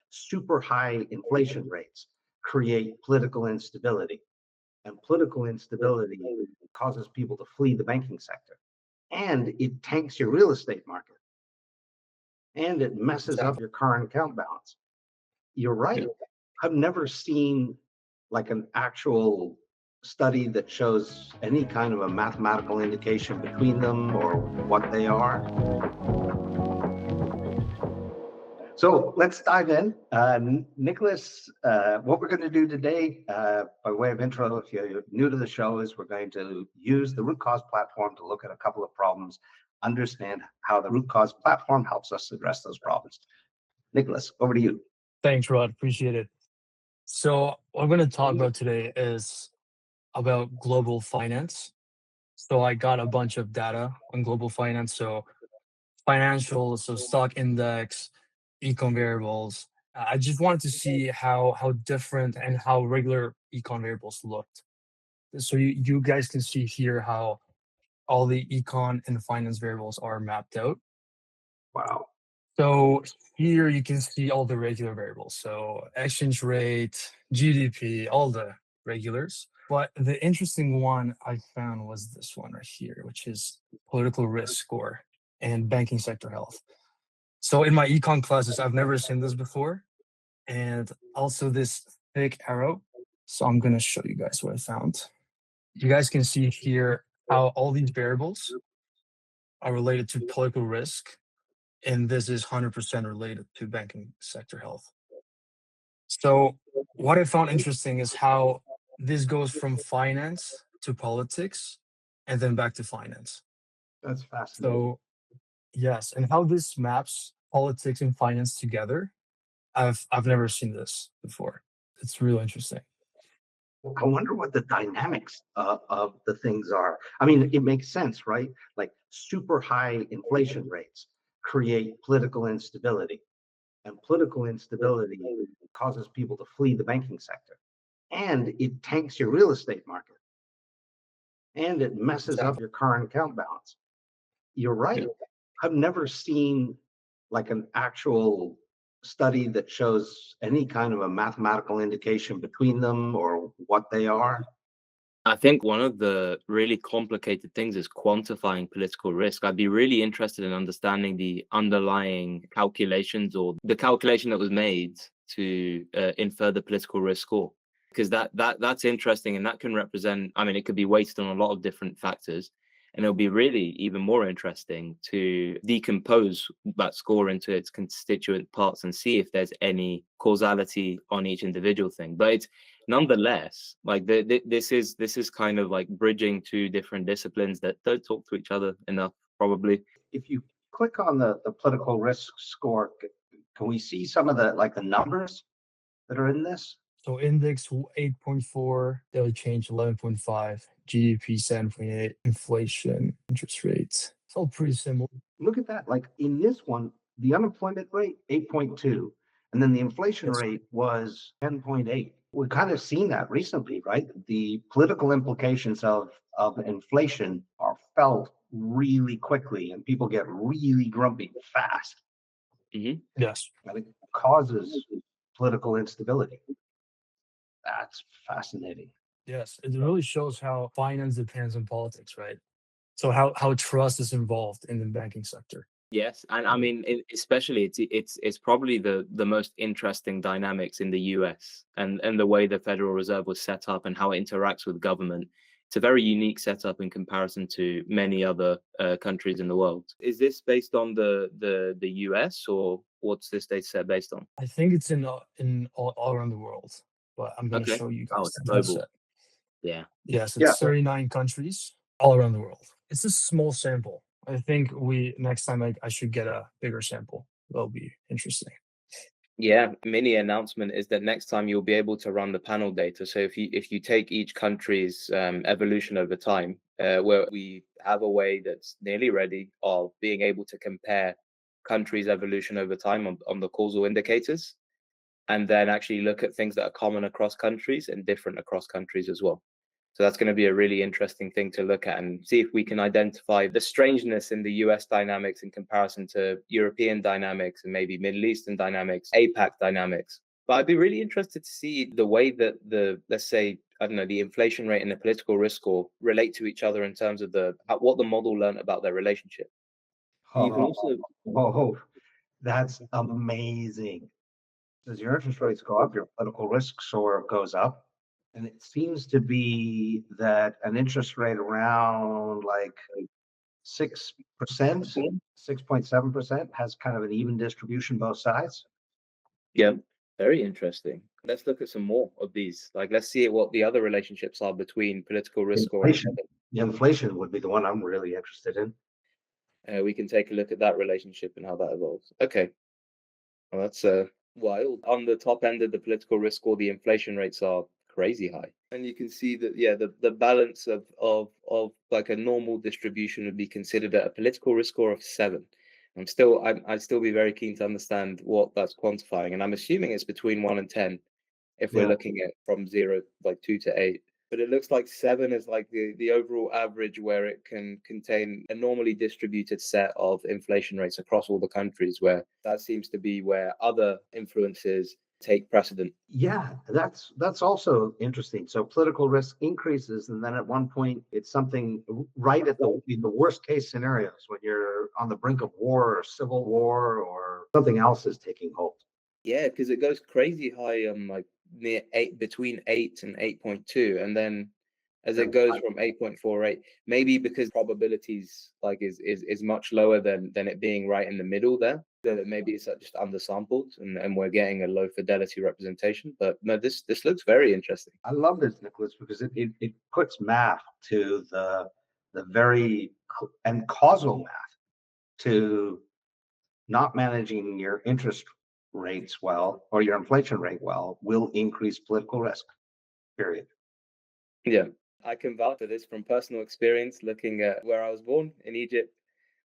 super high inflation rates create political instability, and political instability causes people to flee the banking sector, and it tanks your real estate market, and it messes up Exactly. your current account balance. You're Yeah. right. I've never seen like an actual study that shows any kind of a mathematical indication between them or what they are. So let's dive in. Nicholas, what we're going to do today, by way of intro, if you're new to the show, is we're going to use the root cause platform to look at a couple of problems, understand how the root cause platform helps us address those problems. Nicholas, over to you. Thanks, Rod. Appreciate it. So what I'm going to talk about today is about global finance. So I got a bunch of data on global finance. So financials, so stock index, econ variables. I just wanted to see how different and how regular econ variables looked. So you guys can see here how all the econ and finance variables are mapped out. Wow. So here you can see all the regular variables. So exchange rate, GDP, all the regulars. But the interesting one I found was this one right here, which is political risk score and banking sector health. So in my econ classes, I've never seen this before. And also this thick arrow. So I'm going to show you guys what I found. You guys can see here how all these variables are related to political risk, and this is 100% related to banking sector health. So what I found interesting is how this goes from finance to politics and then back to finance. That's fascinating. So yes, and how this maps politics and finance together. I've never seen this before. It's really interesting. I wonder what the dynamics of the things are. I mean, it makes sense, right? Like super high inflation rates create political instability, and political instability causes people to flee the banking sector, and it tanks your real estate market, and it messes up Exactly. your current account balance. You're Yeah. right. I've never seen like an actual study that shows any kind of a mathematical indication between them or what they are. I think one of the really complicated things is quantifying political risk. I'd be really interested in understanding the underlying calculations or the calculation that was made to infer the political risk score, because that's interesting, and that can represent. I mean, it could be weighted on a lot of different factors, and it'll be really even more interesting to decompose that score into its constituent parts and see if there's any causality on each individual thing. But it's nonetheless, like this is kind of like bridging two different disciplines that don't talk to each other enough, probably. If you click on the political risk score, can we see some of the like the numbers that are in this? So index 8.4, daily change 11.5, GDP 7.8, inflation, interest rates. It's all pretty similar. Look at that. Like in this one, the unemployment rate 8.2, and then the inflation Yes. rate was 10.8. We've kind of seen that recently, right? The political implications of inflation are felt really quickly, and people get really grumpy fast, Yes. and it causes political instability. That's fascinating. Yes. It really shows how finance depends on politics, right? So how trust is involved in the banking sector. Yes, and I mean, especially it's probably the most interesting dynamics in the US and the way the Federal Reserve was set up and how it interacts with government. It's a very unique setup in comparison to many other countries in the world. Is this based on the US, or what's this data set based on? I think it's in all around the world, but I'm going to Okay. show you Oh, guys it's the data global. set. Yeah. Yes, Yeah. it's 39 countries all around the world. It's a small sample. I think next time I should get a bigger sample. That'll be interesting. Yeah, mini announcement is that next time you'll be able to run the panel data. So if you take each country's evolution over time, where we have a way that's nearly ready of being able to compare countries' evolution over time on the causal indicators, and then actually look at things that are common across countries and different across countries as well. So that's going to be a really interesting thing to look at and see if we can identify the strangeness in the US dynamics in comparison to European dynamics and maybe Middle Eastern dynamics, APAC dynamics. But I'd be really interested to see the way that let's say, I don't know, the inflation rate and the political risk score relate to each other in terms of what the model learned about their relationship. You can also, Oh, that's amazing. As your interest rates go up, your political risk score goes up. And it seems to be that an interest rate around like 6%, 6.7% has kind of an even distribution both sides. yeah, very interesting. Let's look at some more of these. Like, let's see what the other relationships are between political risk score and Inflation. The inflation would be the one I'm really interested in. we can take a look at that relationship and how that evolves. Okay, well, that's wild. On the top end of the political risk score, the inflation rates are crazy high, and you can see that the balance of like a normal distribution would be considered at a political risk score of 7. I'd still be very keen to understand what that's quantifying, and I'm assuming it's between 1 and 10 if we're Yeah. looking at from 0, like 2 to 8. But it looks like 7 is like the overall average, where it can contain a normally distributed set of inflation rates across all the countries, where that seems to be where other influences take precedent. Yeah, that's also interesting. So political risk increases, and then at one point it's something right at in the worst case scenarios when you're on the brink of war or civil war or something else is taking hold. Yeah, because it goes crazy high, like near 8, between 8 and 8.2, and then as it goes from 8.48, maybe because probabilities like is much lower than it being right in the middle there, that maybe it's just undersampled and we're getting a low fidelity representation. But no, this looks very interesting. I love this, Nicholas, because it puts math to the very and causal math to not managing your interest rates well or your inflation rate well will increase political risk. Period. Yeah, I can vouch for this from personal experience, looking at where I was born in Egypt,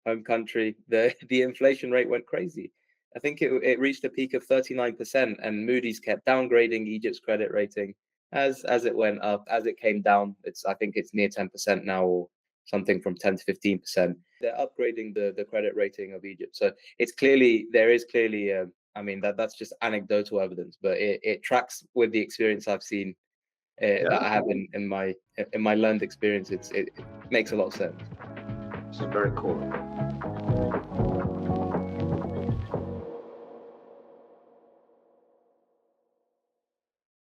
home country. The inflation rate went crazy. I think it reached a peak of 39%, and Moody's kept downgrading Egypt's credit rating as it went up. As it came down, I think it's near 10% now, or something from 10 to 15%. They're upgrading the credit rating of Egypt. So there is clearly I mean that's just anecdotal evidence, but it tracks with the experience I've seen that I have in my learned experience. It makes a lot of sense. This is very cool.